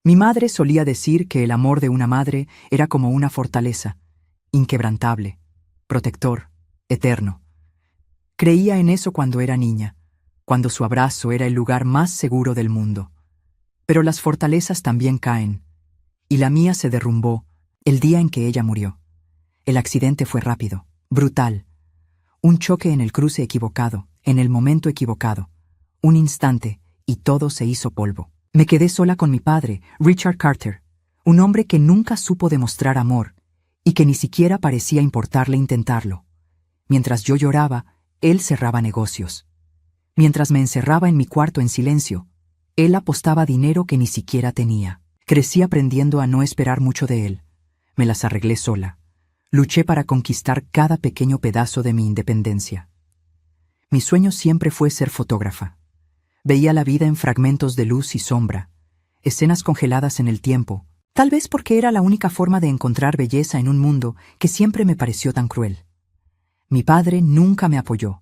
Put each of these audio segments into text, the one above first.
Mi madre solía decir que el amor de una madre era como una fortaleza, inquebrantable, protector, eterno. Creía en eso cuando era niña, cuando su abrazo era el lugar más seguro del mundo. Pero las fortalezas también caen, y la mía se derrumbó el día en que ella murió. El accidente fue rápido, brutal. Un choque en el cruce equivocado, en el momento equivocado. Un instante, y todo se hizo polvo. Me quedé sola con mi padre, Richard Carter, un hombre que nunca supo demostrar amor, y que ni siquiera parecía importarle intentarlo. Mientras yo lloraba, él cerraba negocios. Mientras me encerraba en mi cuarto en silencio, él apostaba dinero que ni siquiera tenía. Crecí aprendiendo a no esperar mucho de él. Me las arreglé sola. Luché para conquistar cada pequeño pedazo de mi independencia. Mi sueño siempre fue ser fotógrafa. Veía la vida en fragmentos de luz y sombra, escenas congeladas en el tiempo, tal vez porque era la única forma de encontrar belleza en un mundo que siempre me pareció tan cruel. Mi padre nunca me apoyó.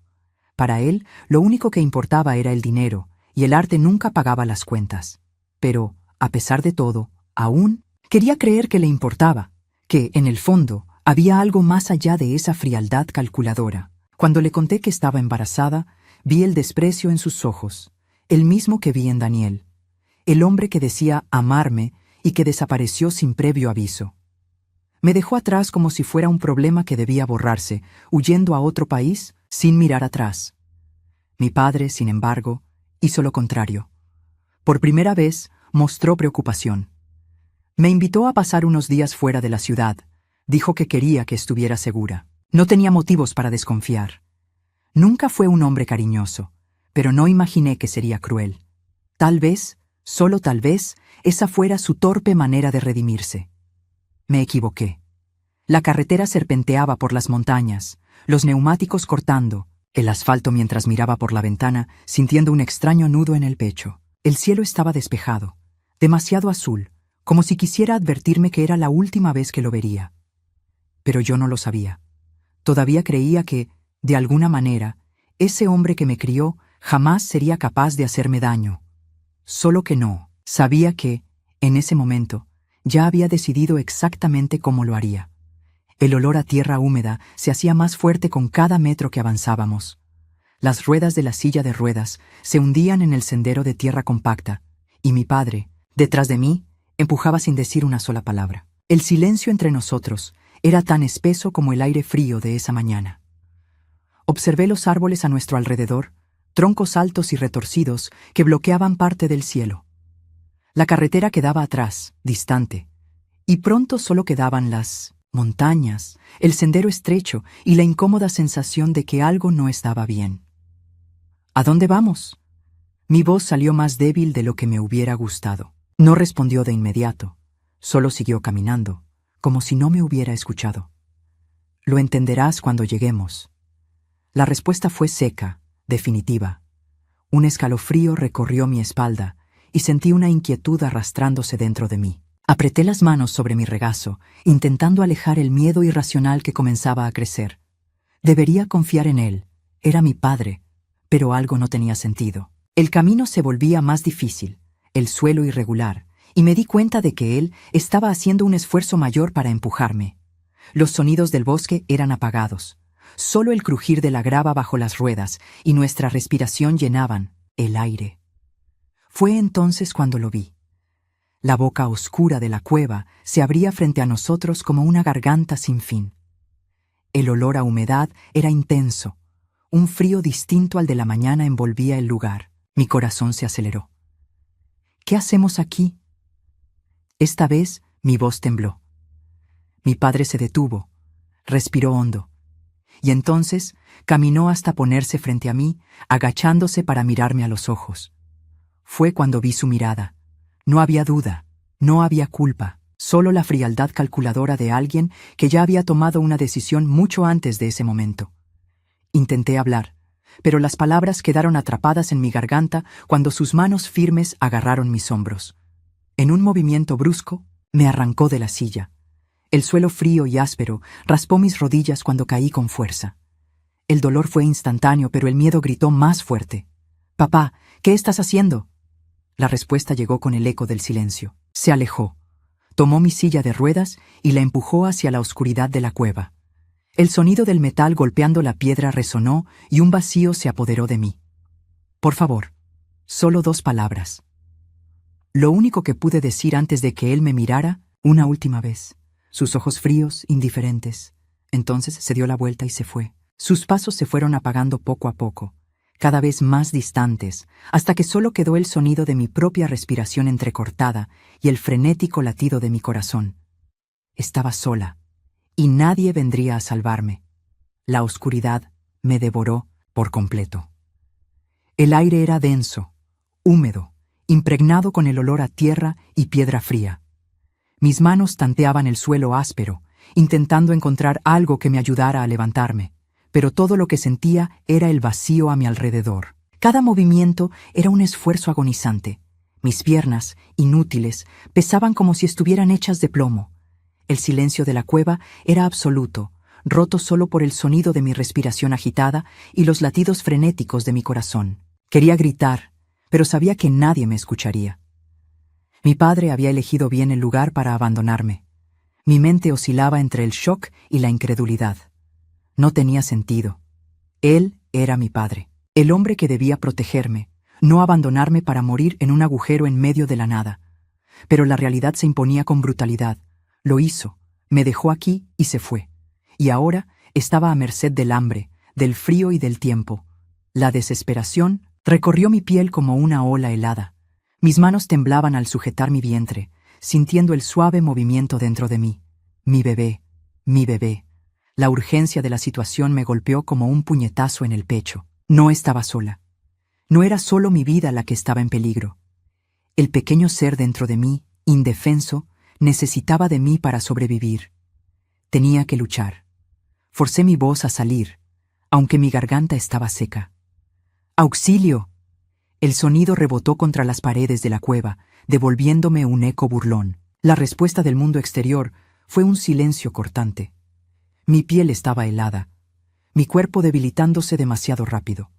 Para él, lo único que importaba era el dinero, y el arte nunca pagaba las cuentas. Pero, a pesar de todo, aún quería creer que le importaba, que, en el fondo, había algo más allá de esa frialdad calculadora. Cuando le conté que estaba embarazada, vi el desprecio en sus ojos, el mismo que vi en Daniel, el hombre que decía amarme y que desapareció sin previo aviso. Me dejó atrás como si fuera un problema que debía borrarse, huyendo a otro país sin mirar atrás. Mi padre, sin embargo, hizo lo contrario. Por primera vez, mostró preocupación. Me invitó a pasar unos días fuera de la ciudad. Dijo que quería que estuviera segura. No tenía motivos para desconfiar. Nunca fue un hombre cariñoso, pero no imaginé que sería cruel. Tal vez, solo tal vez, esa fuera su torpe manera de redimirse. Me equivoqué. La carretera serpenteaba por las montañas, los neumáticos cortando, el asfalto mientras miraba por la ventana, sintiendo un extraño nudo en el pecho. El cielo estaba despejado, demasiado azul, como si quisiera advertirme que era la última vez que lo vería. Pero yo no lo sabía. Todavía creía que, de alguna manera, ese hombre que me crió jamás sería capaz de hacerme daño. Solo que no. Sabía que, en ese momento, ya había decidido exactamente cómo lo haría. El olor a tierra húmeda se hacía más fuerte con cada metro que avanzábamos. Las ruedas de la silla de ruedas se hundían en el sendero de tierra compacta, y mi padre, detrás de mí, empujaba sin decir una sola palabra. El silencio entre nosotros era tan espeso como el aire frío de esa mañana. Observé los árboles a nuestro alrededor, troncos altos y retorcidos que bloqueaban parte del cielo. La carretera quedaba atrás, distante, y pronto solo quedaban las montañas, el sendero estrecho y la incómoda sensación de que algo no estaba bien. ¿A dónde vamos? Mi voz salió más débil de lo que me hubiera gustado. No respondió de inmediato, solo siguió caminando, como si no me hubiera escuchado. Lo entenderás cuando lleguemos. La respuesta fue seca, definitiva. Un escalofrío recorrió mi espalda y sentí una inquietud arrastrándose dentro de mí. Apreté las manos sobre mi regazo, intentando alejar el miedo irracional que comenzaba a crecer. Debería confiar en él. Era mi padre, pero algo no tenía sentido. El camino se volvía más difícil, el suelo irregular, y me di cuenta de que él estaba haciendo un esfuerzo mayor para empujarme. Los sonidos del bosque eran apagados. Solo el crujir de la grava bajo las ruedas y nuestra respiración llenaban el aire. Fue entonces cuando lo vi. La boca oscura de la cueva se abría frente a nosotros como una garganta sin fin. El olor a humedad era intenso. Un frío distinto al de la mañana envolvía el lugar. Mi corazón se aceleró. ¿Qué hacemos aquí? Esta vez mi voz tembló. Mi padre se detuvo, respiró hondo, y entonces caminó hasta ponerse frente a mí, agachándose para mirarme a los ojos. Fue cuando vi su mirada. No había duda, no había culpa, solo la frialdad calculadora de alguien que ya había tomado una decisión mucho antes de ese momento. Intenté hablar, pero las palabras quedaron atrapadas en mi garganta cuando sus manos firmes agarraron mis hombros. En un movimiento brusco, me arrancó de la silla. El suelo frío y áspero raspó mis rodillas cuando caí con fuerza. El dolor fue instantáneo, pero el miedo gritó más fuerte. «Papá, ¿qué estás haciendo?» La respuesta llegó con el eco del silencio. Se alejó, tomó mi silla de ruedas y la empujó hacia la oscuridad de la cueva. El sonido del metal golpeando la piedra resonó y un vacío se apoderó de mí. Por favor, solo 2 palabras. Lo único que pude decir antes de que él me mirara una última vez. Sus ojos fríos, indiferentes. Entonces se dio la vuelta y se fue. Sus pasos se fueron apagando poco a poco, cada vez más distantes, hasta que solo quedó el sonido de mi propia respiración entrecortada y el frenético latido de mi corazón. Estaba sola, y nadie vendría a salvarme. La oscuridad me devoró por completo. El aire era denso, húmedo, impregnado con el olor a tierra y piedra fría. Mis manos tanteaban el suelo áspero, intentando encontrar algo que me ayudara a levantarme, pero todo lo que sentía era el vacío a mi alrededor. Cada movimiento era un esfuerzo agonizante. Mis piernas, inútiles, pesaban como si estuvieran hechas de plomo. El silencio de la cueva era absoluto, roto solo por el sonido de mi respiración agitada y los latidos frenéticos de mi corazón. Quería gritar, pero sabía que nadie me escucharía. Mi padre había elegido bien el lugar para abandonarme. Mi mente oscilaba entre el shock y la incredulidad. No tenía sentido. Él era mi padre, el hombre que debía protegerme, no abandonarme para morir en un agujero en medio de la nada. Pero la realidad se imponía con brutalidad. Lo hizo, me dejó aquí y se fue. Y ahora estaba a merced del hambre, del frío y del tiempo. La desesperación recorrió mi piel como una ola helada. Mis manos temblaban al sujetar mi vientre, sintiendo el suave movimiento dentro de mí. Mi bebé, mi bebé. La urgencia de la situación me golpeó como un puñetazo en el pecho. No estaba sola. No era solo mi vida la que estaba en peligro. El pequeño ser dentro de mí, indefenso, necesitaba de mí para sobrevivir. Tenía que luchar. Forcé mi voz a salir, aunque mi garganta estaba seca. ¡Auxilio! El sonido rebotó contra las paredes de la cueva, devolviéndome un eco burlón. La respuesta del mundo exterior fue un silencio cortante. Mi piel estaba helada, mi cuerpo debilitándose demasiado rápido.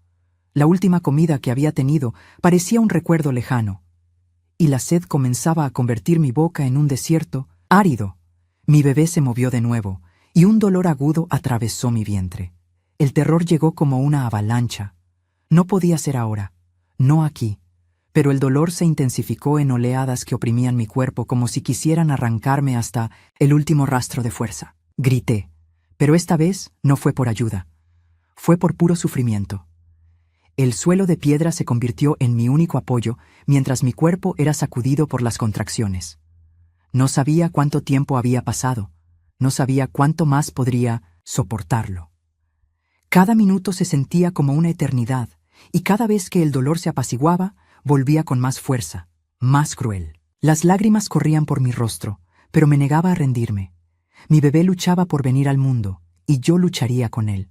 La última comida que había tenido parecía un recuerdo lejano, y la sed comenzaba a convertir mi boca en un desierto árido. Mi bebé se movió de nuevo, y un dolor agudo atravesó mi vientre. El terror llegó como una avalancha. No podía ser ahora, no aquí, pero el dolor se intensificó en oleadas que oprimían mi cuerpo como si quisieran arrancarme hasta el último rastro de fuerza. Grité, pero esta vez no fue por ayuda. Fue por puro sufrimiento. El suelo de piedra se convirtió en mi único apoyo mientras mi cuerpo era sacudido por las contracciones. No sabía cuánto tiempo había pasado, no sabía cuánto más podría soportarlo. Cada minuto se sentía como una eternidad, y cada vez que el dolor se apaciguaba, volvía con más fuerza, más cruel. Las lágrimas corrían por mi rostro, pero me negaba a rendirme. Mi bebé luchaba por venir al mundo, y yo lucharía con él.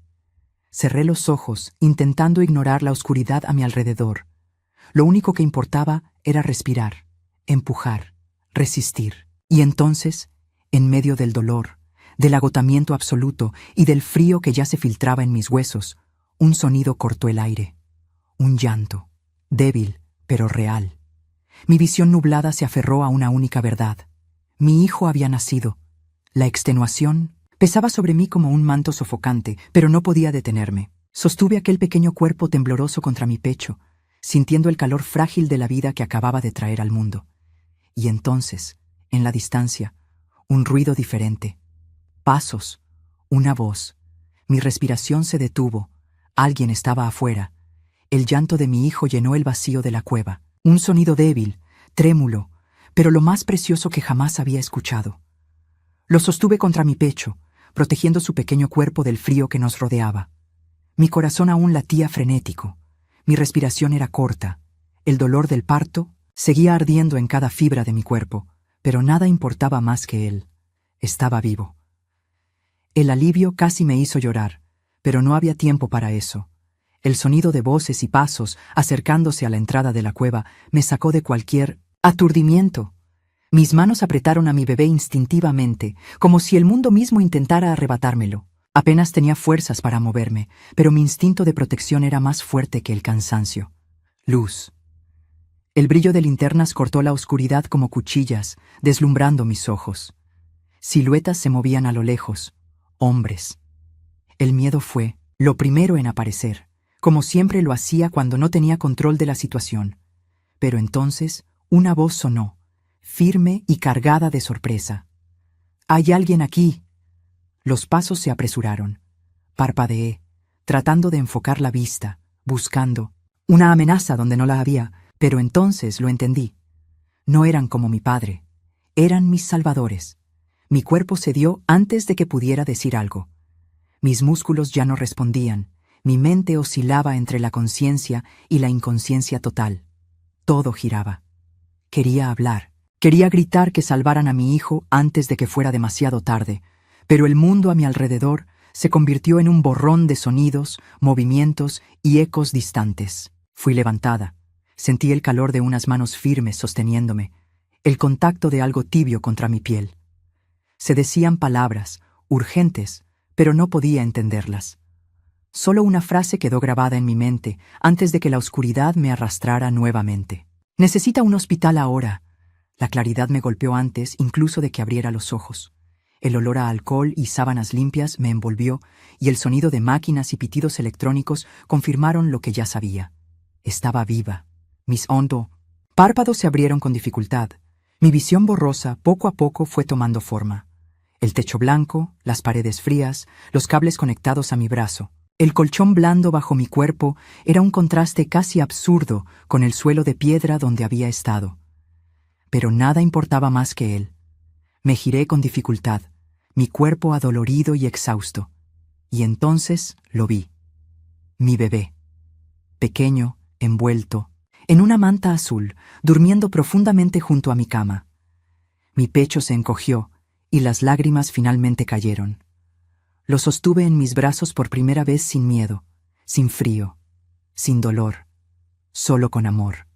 Cerré los ojos, intentando ignorar la oscuridad a mi alrededor. Lo único que importaba era respirar, empujar, resistir. Y entonces, en medio del dolor, del agotamiento absoluto y del frío que ya se filtraba en mis huesos, un sonido cortó el aire. Un llanto, débil, pero real. Mi visión nublada se aferró a una única verdad. Mi hijo había nacido. La extenuación pesaba sobre mí como un manto sofocante, pero no podía detenerme. Sostuve aquel pequeño cuerpo tembloroso contra mi pecho, sintiendo el calor frágil de la vida que acababa de traer al mundo. Y entonces, en la distancia, un ruido diferente. Pasos, una voz. Mi respiración se detuvo. Alguien estaba afuera. El llanto de mi hijo llenó el vacío de la cueva. Un sonido débil, trémulo, pero lo más precioso que jamás había escuchado. Lo sostuve contra mi pecho, protegiendo su pequeño cuerpo del frío que nos rodeaba. Mi corazón aún latía frenético. Mi respiración era corta. El dolor del parto seguía ardiendo en cada fibra de mi cuerpo, pero nada importaba más que él. Estaba vivo. El alivio casi me hizo llorar, pero no había tiempo para eso. El sonido de voces y pasos acercándose a la entrada de la cueva me sacó de cualquier aturdimiento. Mis manos apretaron a mi bebé instintivamente, como si el mundo mismo intentara arrebatármelo. Apenas tenía fuerzas para moverme, pero mi instinto de protección era más fuerte que el cansancio. Luz. El brillo de linternas cortó la oscuridad como cuchillas, deslumbrando mis ojos. Siluetas se movían a lo lejos. Hombres. El miedo fue lo primero en aparecer, como siempre lo hacía cuando no tenía control de la situación. Pero entonces una voz sonó, firme y cargada de sorpresa. «¡Hay alguien aquí!». Los pasos se apresuraron. Parpadeé, tratando de enfocar la vista, buscando una amenaza donde no la había, pero entonces lo entendí. No eran como mi padre, eran mis salvadores. Mi cuerpo cedió antes de que pudiera decir algo. Mis músculos ya no respondían, mi mente oscilaba entre la conciencia y la inconsciencia total. Todo giraba. Quería hablar, quería gritar que salvaran a mi hijo antes de que fuera demasiado tarde, pero el mundo a mi alrededor se convirtió en un borrón de sonidos, movimientos y ecos distantes. Fui levantada. Sentí el calor de unas manos firmes sosteniéndome, el contacto de algo tibio contra mi piel. Se decían palabras, urgentes, pero no podía entenderlas. Solo una frase quedó grabada en mi mente antes de que la oscuridad me arrastrara nuevamente. «Necesita un hospital ahora». La claridad me golpeó antes incluso de que abriera los ojos. El olor a alcohol y sábanas limpias me envolvió y el sonido de máquinas y pitidos electrónicos confirmaron lo que ya sabía. Estaba viva. Mis párpados se abrieron con dificultad. Mi visión borrosa poco a poco fue tomando forma. El techo blanco, las paredes frías, los cables conectados a mi brazo. El colchón blando bajo mi cuerpo era un contraste casi absurdo con el suelo de piedra donde había estado. Pero nada importaba más que él. Me giré con dificultad, mi cuerpo adolorido y exhausto. Y entonces lo vi. Mi bebé. Pequeño, envuelto, en una manta azul, durmiendo profundamente junto a mi cama. Mi pecho se encogió y las lágrimas finalmente cayeron. Lo sostuve en mis brazos por primera vez sin miedo, sin frío, sin dolor, solo con amor.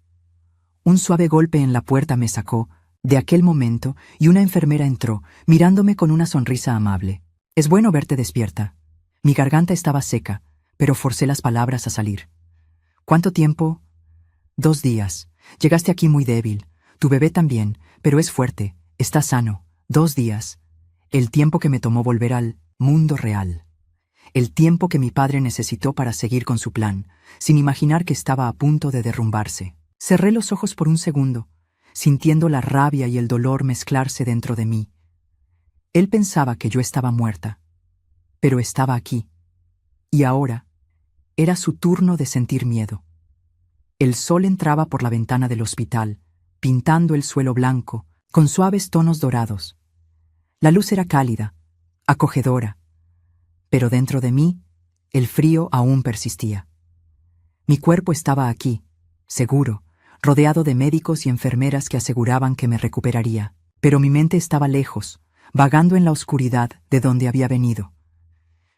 Un suave golpe en la puerta me sacó de aquel momento y una enfermera entró, mirándome con una sonrisa amable. «Es bueno verte despierta». Mi garganta estaba seca, pero forcé las palabras a salir. «¿Cuánto tiempo?» «2 días. Llegaste aquí muy débil. Tu bebé también, pero es fuerte. Está sano. 2 días. El tiempo que me tomó volver al mundo real. El tiempo que mi padre necesitó para seguir con su plan, sin imaginar que estaba a punto de derrumbarse». Cerré los ojos por un segundo, sintiendo la rabia y el dolor mezclarse dentro de mí. Él pensaba que yo estaba muerta, pero estaba aquí. Y ahora era su turno de sentir miedo. El sol entraba por la ventana del hospital, pintando el suelo blanco, con suaves tonos dorados. La luz era cálida, acogedora, pero dentro de mí, el frío aún persistía. Mi cuerpo estaba aquí, seguro, rodeado de médicos y enfermeras que aseguraban que me recuperaría, pero mi mente estaba lejos, vagando en la oscuridad de donde había venido.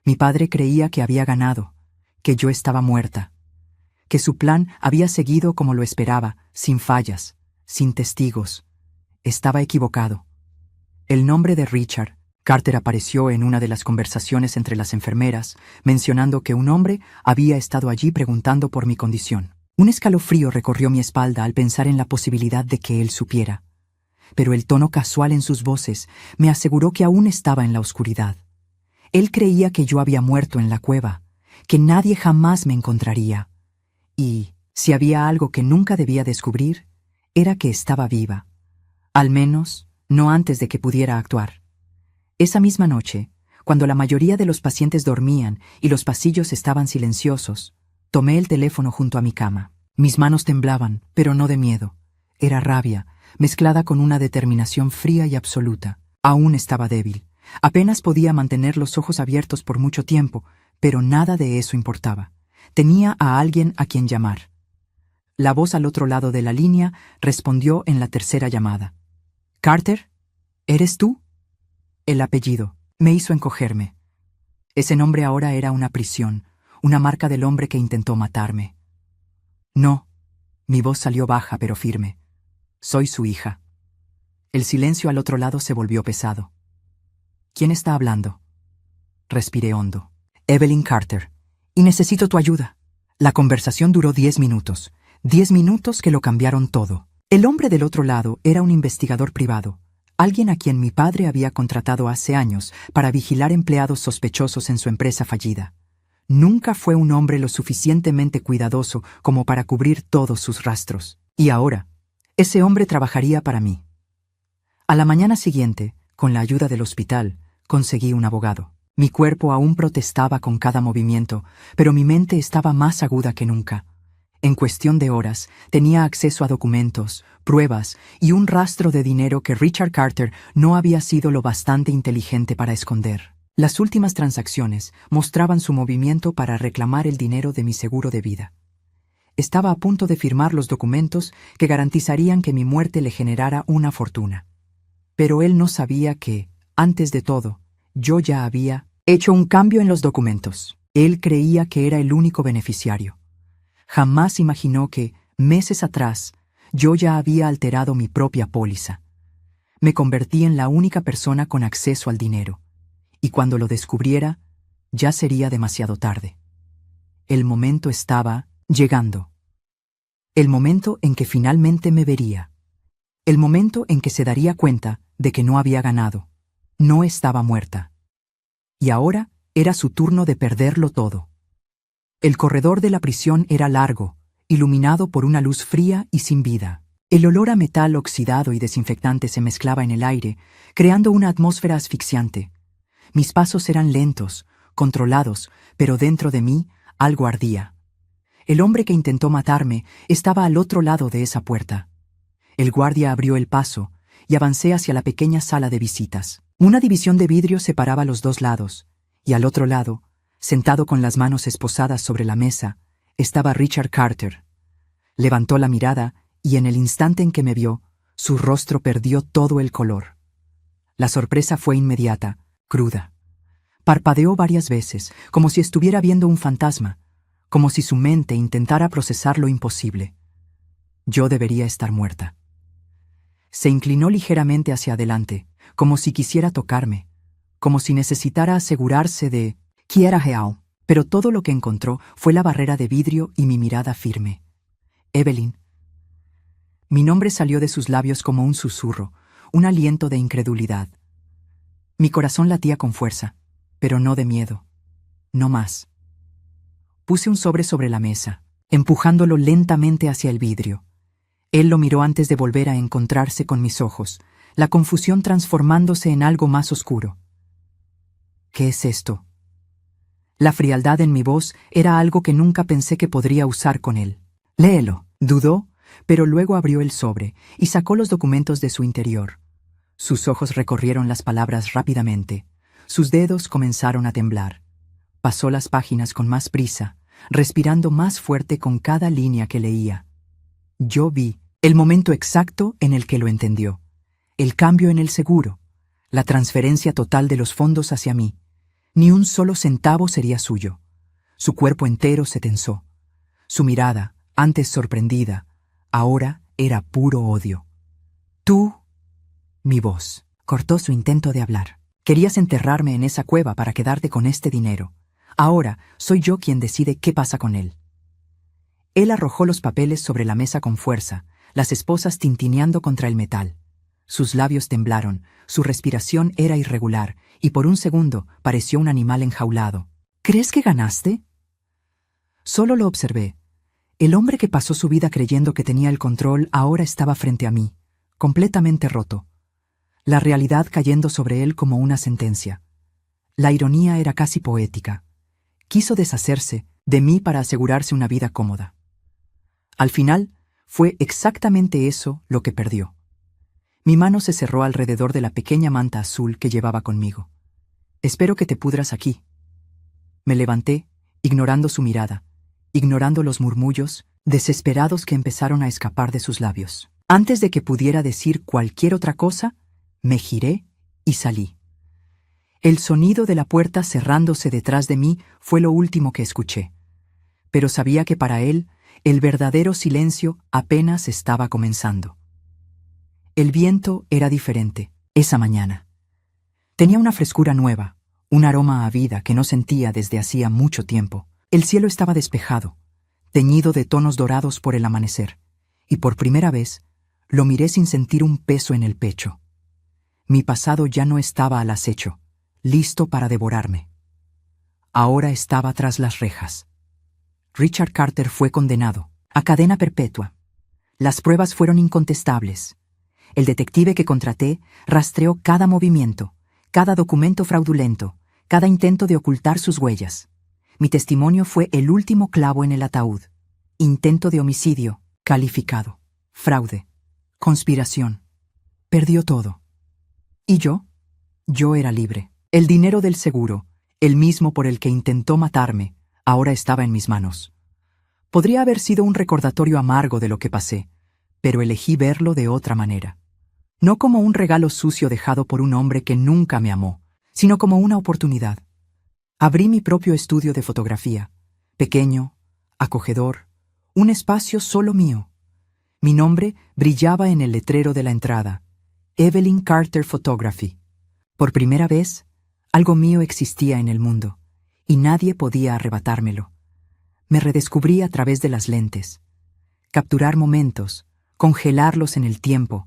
Mi padre creía que había ganado, que yo estaba muerta, que su plan había seguido como lo esperaba, sin fallas, sin testigos. Estaba equivocado. El nombre de Richard Carter apareció en una de las conversaciones entre las enfermeras, mencionando que un hombre había estado allí preguntando por mi condición. Un escalofrío recorrió mi espalda al pensar en la posibilidad de que él supiera. Pero el tono casual en sus voces me aseguró que aún estaba en la oscuridad. Él creía que yo había muerto en la cueva, que nadie jamás me encontraría. Y, si había algo que nunca debía descubrir, era que estaba viva. Al menos, no antes de que pudiera actuar. Esa misma noche, cuando la mayoría de los pacientes dormían y los pasillos estaban silenciosos, tomé el teléfono junto a mi cama. Mis manos temblaban, pero no de miedo. Era rabia, mezclada con una determinación fría y absoluta. Aún estaba débil. Apenas podía mantener los ojos abiertos por mucho tiempo, pero nada de eso importaba. Tenía a alguien a quien llamar. La voz al otro lado de la línea respondió en la tercera llamada. «¿Carter? ¿Eres tú?» El apellido me hizo encogerme. Ese nombre ahora era una prisión, una marca del hombre que intentó matarme. «No». Mi voz salió baja pero firme. «Soy su hija». El silencio al otro lado se volvió pesado. «¿Quién está hablando?» Respiré hondo. «Evelyn Carter. Y necesito tu ayuda». La conversación duró 10 minutos. 10 minutos que lo cambiaron todo. El hombre del otro lado era un investigador privado, alguien a quien mi padre había contratado hace años para vigilar empleados sospechosos en su empresa fallida. Nunca fue un hombre lo suficientemente cuidadoso como para cubrir todos sus rastros. Y ahora, ese hombre trabajaría para mí. A la mañana siguiente, con la ayuda del hospital, conseguí un abogado. Mi cuerpo aún protestaba con cada movimiento, pero mi mente estaba más aguda que nunca. En cuestión de horas, tenía acceso a documentos, pruebas y un rastro de dinero que Richard Carter no había sido lo bastante inteligente para esconder. Las últimas transacciones mostraban su movimiento para reclamar el dinero de mi seguro de vida. Estaba a punto de firmar los documentos que garantizarían que mi muerte le generara una fortuna. Pero él no sabía que, antes de todo, yo ya había hecho un cambio en los documentos. Él creía que era el único beneficiario. Jamás imaginó que, meses atrás, yo ya había alterado mi propia póliza. Me convertí en la única persona con acceso al dinero, y cuando lo descubriera, ya sería demasiado tarde. El momento estaba llegando. El momento en que finalmente me vería. El momento en que se daría cuenta de que no había ganado. No estaba muerta. Y ahora era su turno de perderlo todo. El corredor de la prisión era largo, iluminado por una luz fría y sin vida. El olor a metal oxidado y desinfectante se mezclaba en el aire, creando una atmósfera asfixiante. Mis pasos eran lentos, controlados, pero dentro de mí algo ardía. El hombre que intentó matarme estaba al otro lado de esa puerta. El guardia abrió el paso y avancé hacia la pequeña sala de visitas. Una división de vidrio separaba los dos lados, y al otro lado, sentado con las manos esposadas sobre la mesa, estaba Richard Carter. Levantó la mirada y en el instante en que me vio, su rostro perdió todo el color. La sorpresa fue inmediata, cruda. Parpadeó varias veces, como si estuviera viendo un fantasma, como si su mente intentara procesar lo imposible. Yo debería estar muerta. Se inclinó ligeramente hacia adelante, como si quisiera tocarme, como si necesitara asegurarse de quiera real, pero todo lo que encontró fue la barrera de vidrio y mi mirada firme. Evelyn. Mi nombre salió de sus labios como un susurro, un aliento de incredulidad. Mi corazón latía con fuerza, pero no de miedo. No más. Puse un sobre la mesa, empujándolo lentamente hacia el vidrio. Él lo miró antes de volver a encontrarse con mis ojos, la confusión transformándose en algo más oscuro. ¿Qué es esto? La frialdad en mi voz era algo que nunca pensé que podría usar con él. Léelo. Dudó, pero luego abrió el sobre y sacó los documentos de su interior. Sus ojos recorrieron las palabras rápidamente. Sus dedos comenzaron a temblar. Pasó las páginas con más prisa, respirando más fuerte con cada línea que leía. Yo vi el momento exacto en el que lo entendió. El cambio en el seguro, la transferencia total de los fondos hacia mí. Ni un solo centavo sería suyo. Su cuerpo entero se tensó. Su mirada, antes sorprendida, ahora era puro odio. Tú, mi voz, cortó su intento de hablar. Querías enterrarme en esa cueva para quedarte con este dinero. Ahora soy yo quien decide qué pasa con él. Él arrojó los papeles sobre la mesa con fuerza, las esposas tintineando contra el metal. Sus labios temblaron, su respiración era irregular, y por un segundo pareció un animal enjaulado. ¿Crees que ganaste? Solo lo observé. El hombre que pasó su vida creyendo que tenía el control ahora estaba frente a mí, completamente roto. La realidad cayendo sobre él como una sentencia. La ironía era casi poética. Quiso deshacerse de mí para asegurarse una vida cómoda. Al final, fue exactamente eso lo que perdió. Mi mano se cerró alrededor de la pequeña manta azul que llevaba conmigo. Espero que te pudras aquí. Me levanté, ignorando su mirada, ignorando los murmullos desesperados que empezaron a escapar de sus labios. Antes de que pudiera decir cualquier otra cosa, me giré y salí. El sonido de la puerta cerrándose detrás de mí fue lo último que escuché. Pero sabía que para él, el verdadero silencio apenas estaba comenzando. El viento era diferente, esa mañana. Tenía una frescura nueva, un aroma a vida que no sentía desde hacía mucho tiempo. El cielo estaba despejado, teñido de tonos dorados por el amanecer, y por primera vez lo miré sin sentir un peso en el pecho. Mi pasado ya no estaba al acecho, listo para devorarme. Ahora estaba tras las rejas. Richard Carter fue condenado a cadena perpetua. Las pruebas fueron incontestables. El detective que contraté rastreó cada movimiento, cada documento fraudulento, cada intento de ocultar sus huellas. Mi testimonio fue el último clavo en el ataúd. Intento de homicidio, calificado. Fraude. Conspiración. Perdió todo. ¿Y yo? Yo era libre. El dinero del seguro, el mismo por el que intentó matarme, ahora estaba en mis manos. Podría haber sido un recordatorio amargo de lo que pasé, pero elegí verlo de otra manera. No como un regalo sucio dejado por un hombre que nunca me amó, sino como una oportunidad. Abrí mi propio estudio de fotografía, pequeño, acogedor, un espacio solo mío. Mi nombre brillaba en el letrero de la entrada, Evelyn Carter Photography. Por primera vez, algo mío existía en el mundo, y nadie podía arrebatármelo. Me redescubrí a través de las lentes. Capturar momentos, congelarlos en el tiempo,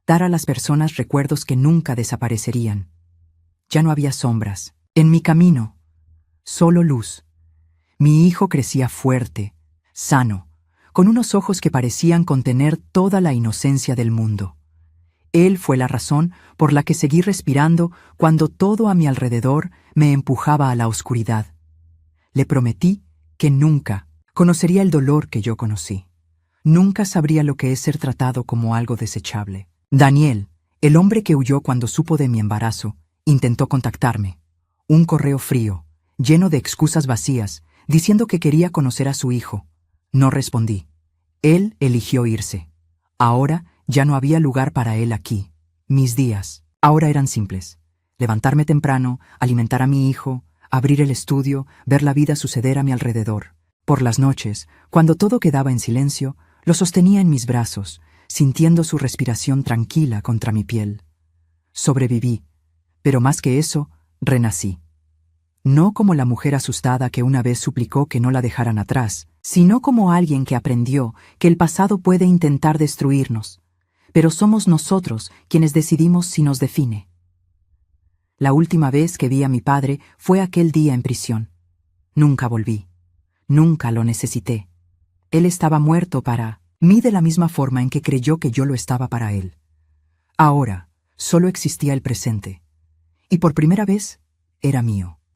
dar a las personas recuerdos que nunca desaparecerían. Ya no había sombras. En mi camino, solo luz. Mi hijo crecía fuerte, sano, con unos ojos que parecían contener toda la inocencia del mundo. Él fue la razón por la que seguí respirando cuando todo a mi alrededor me empujaba a la oscuridad. Le prometí que nunca conocería el dolor que yo conocí. Nunca sabría lo que es ser tratado como algo desechable. Daniel, el hombre que huyó cuando supo de mi embarazo, intentó contactarme. Un correo frío, lleno de excusas vacías, diciendo que quería conocer a su hijo. No respondí. Él eligió irse. Ahora ya no había lugar para él aquí. Mis días ahora eran simples. Levantarme temprano, alimentar a mi hijo, abrir el estudio, ver la vida suceder a mi alrededor. Por las noches, cuando todo quedaba en silencio, lo sostenía en mis brazos, sintiendo su respiración tranquila contra mi piel. Sobreviví, pero más que eso, renací. No como la mujer asustada que una vez suplicó que no la dejaran atrás, sino como alguien que aprendió que el pasado puede intentar destruirnos, pero somos nosotros quienes decidimos si nos define. La última vez que vi a mi padre fue aquel día en prisión. Nunca volví. Nunca lo necesité. Él estaba muerto para mí de la misma forma en que creyó que yo lo estaba para él. Ahora solo existía el presente, y por primera vez era mío.